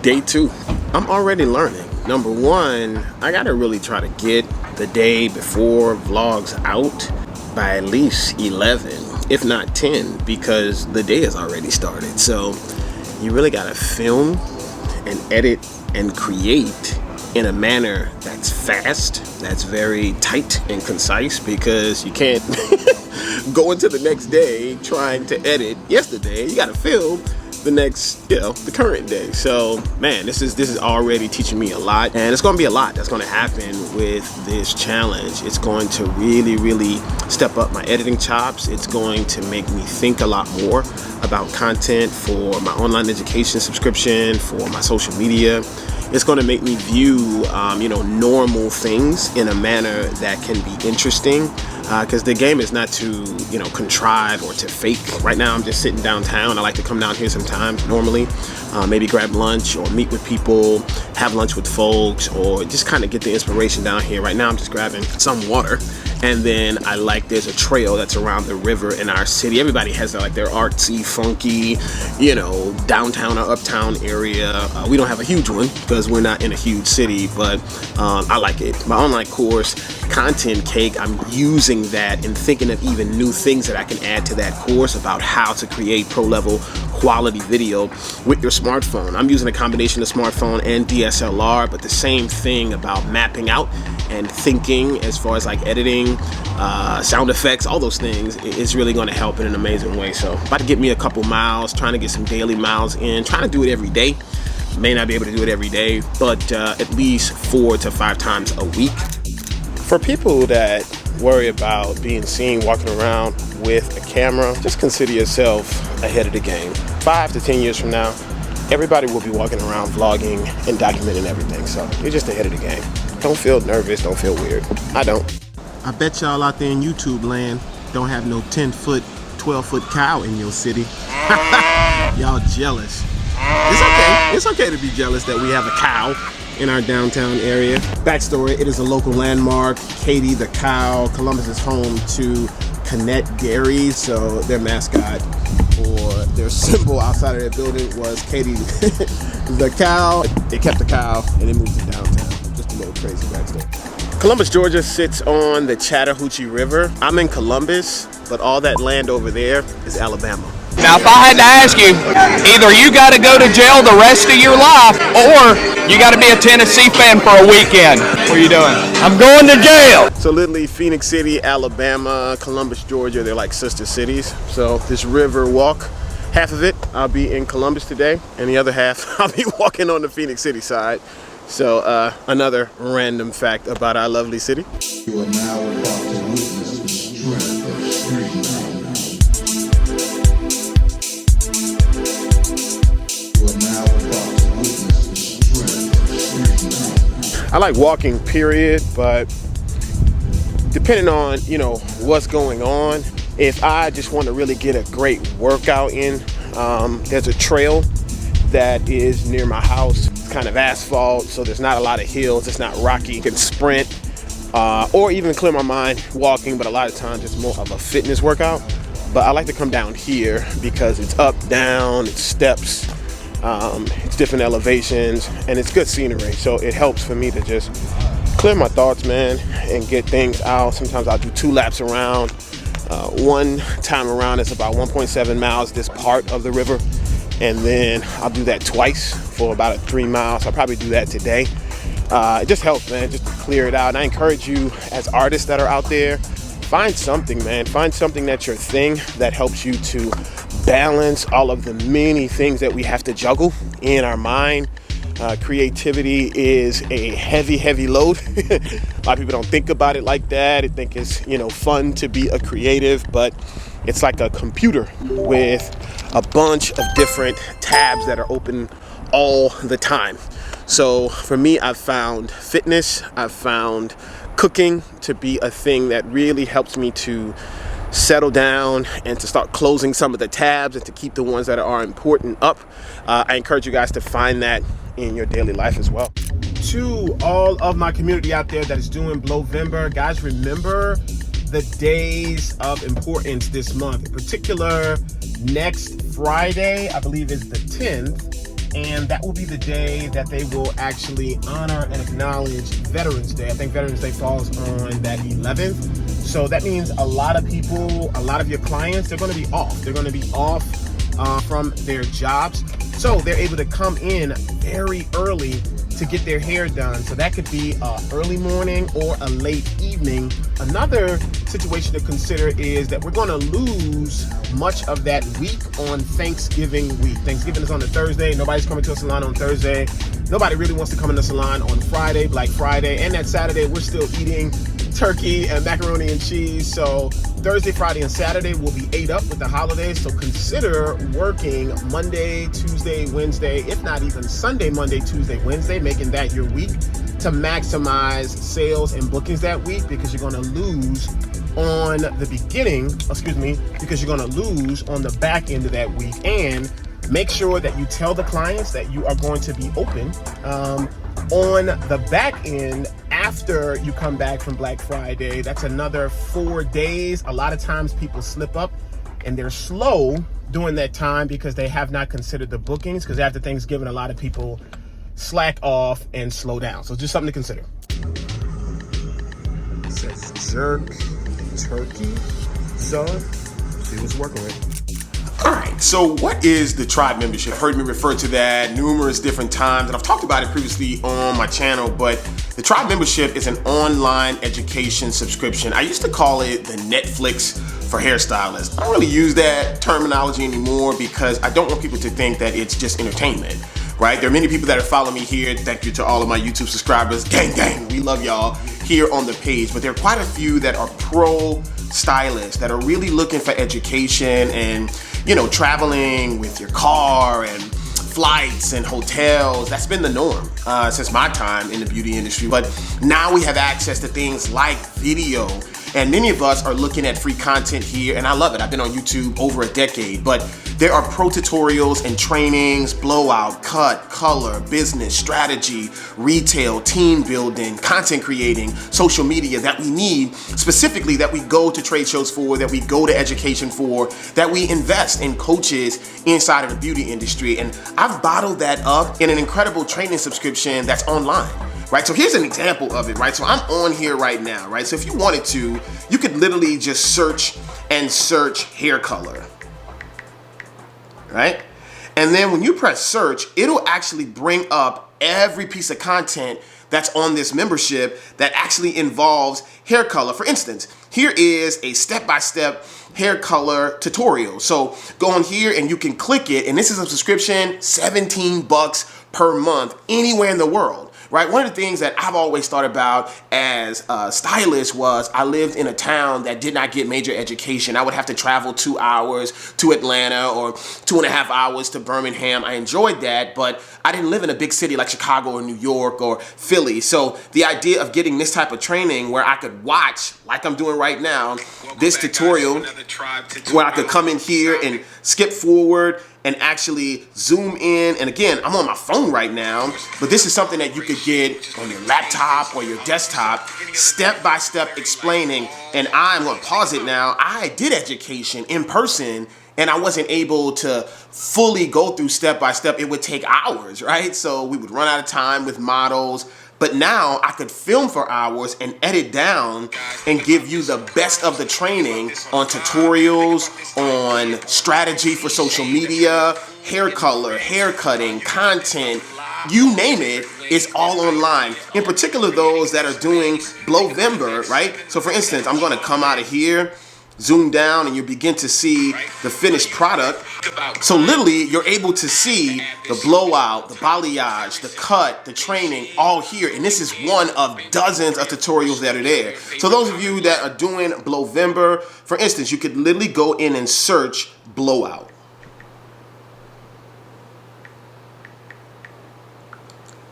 Day 2. I'm already learning. Number 1, I gotta really try to get the day before vlogs out by at least 11, if not 10, because the day has already started. So you really gotta film and edit and create in a manner that's fast, that's very tight and concise, because you can't go into the next day trying to edit yesterday. You gotta film the next, the current day. So man, this is already teaching me a lot, and it's going to be a lot that's going to happen with this challenge. It's going to really step up my editing chops. It's going to make me think a lot more about content for my online education subscription, for my social media. It's going to make me view normal things in a manner that can be interesting, because the game is not to contrive or to fake. Right now I'm just sitting downtown. I like to come down here sometimes normally, maybe grab lunch or meet with people, have lunch with folks, or just kind of get the inspiration down here. Right now I'm just grabbing some water, and then there's a trail that's around the river in our city. Everybody has their artsy, funky, downtown or uptown area. We don't have a huge one because we're not in a huge city, but I like it. My online course, Content Cake, I'm using that and thinking of even new things that I can add to that course about how to create pro-level quality video with your smartphone. I'm using a combination of smartphone and DSLR, but the same thing about mapping out and thinking as far as editing, sound effects, all those things is really going to help in an amazing way. So about to get me a couple miles, trying to get some daily miles in, trying to do it every day. May not be able to do it every day, but at least 4 to 5 times a week. For people that worry about being seen walking around with a camera, just consider yourself ahead of the game. 5 to 10 years from now, everybody will be walking around vlogging and documenting everything. So you're just ahead of the game. Don't feel nervous, don't feel weird. I don't. I bet y'all out there in YouTube land don't have no 10-foot, 12-foot cow in your city. Y'all jealous. It's okay. It's okay to be jealous that we have a cow in our downtown area. Backstory, it is a local landmark. Katie the cow. Columbus is home to Connect Dairy, so their mascot or their symbol outside of their building was Katie the cow. They kept the cow and they moved to downtown. Just a little crazy backstory. Columbus, Georgia sits on the Chattahoochee River. I'm in Columbus, but all that land over there is Alabama. Now, if I had to ask you, either you got to go to jail the rest of your life, or you got to be a Tennessee fan for a weekend. What are you doing? I'm going to jail. So literally Phoenix City, Alabama, Columbus, Georgia, they're like sister cities. So this river walk, half of it I'll be in Columbus today, and the other half I'll be walking on the Phoenix City side. So another random fact about our lovely city. You are now about to witness the strength of street knowledge. I like walking, period, but depending on, what's going on, if I just want to really get a great workout in, there's a trail that is near my house. It's kind of asphalt, so there's not a lot of hills. It's not rocky. You can sprint or even clear my mind walking, but a lot of times it's more of a fitness workout. But I like to come down here because it's up, down, it's steps. It's different elevations, and it's good scenery, so it helps for me to just clear my thoughts, man, and get things out. Sometimes I'll do 2 laps around. One time around is about 1.7 miles this part of the river, and then I'll do that twice for about 3 miles. I'll probably do that today. It just helps, man, just to clear it out. And I encourage you, as artists that are out there, find something, man. Find something that's your thing that helps you to balance all of the many things that we have to juggle in our mind. Creativity is a heavy load. A lot of people don't think about it like that. They think it's fun to be a creative, but it's like a computer with a bunch of different tabs that are open all the time. So for me, I've found fitness, I've found cooking to be a thing that really helps me to settle down and to start closing some of the tabs and to keep the ones that are important up. I encourage you guys to find that in your daily life as well. To all of my community out there that is doing Blowvember, guys, remember the days of importance this month. In particular, next Friday, I believe is the 10th, and that will be the day that they will actually honor and acknowledge Veterans Day. I think Veterans Day falls on that 11th. So that means a lot of people, a lot of your clients, they're going to be off. They're going to be off from their jobs. So they're able to come in very early to get their hair done. So that could be early morning or a late evening. Another situation to consider is that we're going to lose much of that week on Thanksgiving week. Thanksgiving is on a Thursday. Nobody's coming to a salon on Thursday. Nobody really wants to come in the salon on Friday, Black Friday, and that Saturday we're still eating turkey and macaroni and cheese. So Thursday, Friday, and Saturday will be ate up with the holidays. So consider working Monday, Tuesday, Wednesday, if not even Sunday, Monday, Tuesday, Wednesday, making that your week to maximize sales and bookings that week, because you're going to lose on the beginning, because you're going to lose on the back end of that week. And make sure that you tell the clients that you are going to be open on the back end after you come back from Black Friday. That's another 4 days. A lot of times people slip up and they're slow during that time because they have not considered the bookings, because after Thanksgiving, a lot of people slack off and slow down. So just something to consider. It says jerk turkey. So see what's working with. All right, so what is the Tribe membership? Heard me refer to that numerous different times, and I've talked about it previously on my channel, but the Tribe membership is an online education subscription. I used to call it the Netflix for hairstylists. I don't really use that terminology anymore because I don't want people to think that it's just entertainment, right? There are many people that are following me here. Thank you to all of my YouTube subscribers. Gang, gang, we love y'all here on the page, but there are quite a few that are pro stylists that are really looking for education and, you know, traveling with your car and flights and hotels. That's been the norm since my time in the beauty industry. But now we have access to things like video, and many of us are looking at free content here, and I love it. I've been on YouTube over a decade, but there are pro tutorials and trainings, blowout, cut, color, business, strategy, retail, team building, content creating, social media that we need, specifically that we go to trade shows for, that we go to education for, that we invest in coaches inside of the beauty industry. And I've bottled that up in an incredible training subscription that's online. Right, so here's an example of it, right? So I'm on here right now, right? So if you wanted to, you could literally just search hair color, right? And then when you press search, it'll actually bring up every piece of content that's on this membership that actually involves hair color. For instance, here is a step-by-step hair color tutorial. So go on here and you can click it, and this is a subscription, $17 per month, anywhere in the world. Right, one of the things that I've always thought about as a stylist was I lived in a town that did not get major education. I would have to travel 2 hours to Atlanta or 2.5 hours to Birmingham. I enjoyed that, but I didn't live in a big city like Chicago or New York or Philly. So the idea of getting this type of training where I could watch, like I'm doing right now, this tutorial where I could come in here and skip forward and actually zoom in. And again, I'm on my phone right now, but this is something that you could get on your laptop or your desktop, step-by-step explaining. And I'm gonna pause it now. I did education in person and I wasn't able to fully go through step-by-step. It would take hours, right? So we would run out of time with models. But now I could film for hours and edit down and give you the best of the training on tutorials, on strategy for social media, hair color, hair cutting, content, you name it, it's all online. In particular, those that are doing Blowvember, right? So for instance, I'm gonna come out of here, zoom down, and you begin to see the finished product. So literally, you're able to see the blowout, the balayage, the cut, the training, all here. And this is one of dozens of tutorials that are there. So those of you that are doing Blowvember, for instance, you could literally go in and search blowout.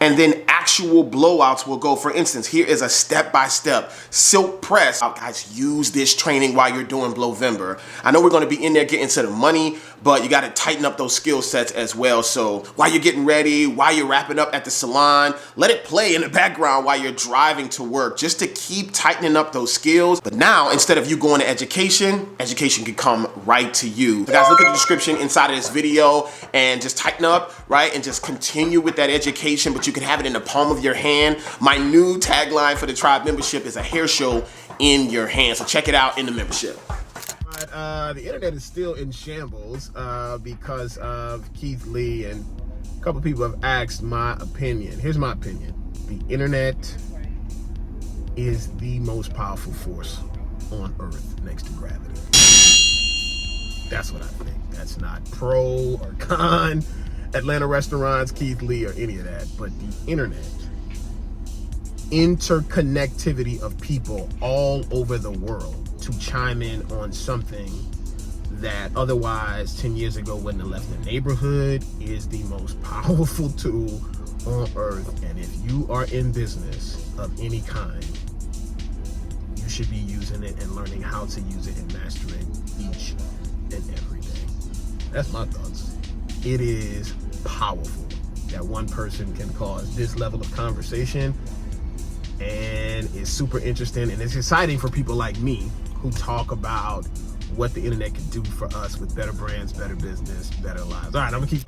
And then actual blowouts will go. For instance, here is a step-by-step silk press. Guys, use this training while you're doing Blowvember. I know we're going to be in there getting to the money, but you got to tighten up those skill sets as well. So while you're getting ready, while you're wrapping up at the salon, let it play in the background while you're driving to work, just to keep tightening up those skills. But now, instead of you going to education can come right to you. So guys, look at the description inside of this video and just tighten up, right? And just continue with that education, but you can have it in the palm of your hand. My new tagline for the Tribe membership is a hair show in your hand. So check it out in the membership. The internet is still in shambles because of Keith Lee, and a couple people have asked my opinion. Here's my opinion. The internet is the most powerful force on earth next to gravity. That's what I think. That's not pro or con Atlanta Restaurants, Keith Lee, or any of that, but the internet, interconnectivity of people all over the world to chime in on something that otherwise 10 years ago wouldn't have left the neighborhood, is the most powerful tool on earth. And if you are in business of any kind, you should be using it and learning how to use it and mastering each and every day. That's my thoughts. It is powerful that one person can cause this level of conversation, and it's super interesting, and it's exciting for people like me who talk about what the internet can do for us with better brands, better business, better lives. All right, I'm gonna keep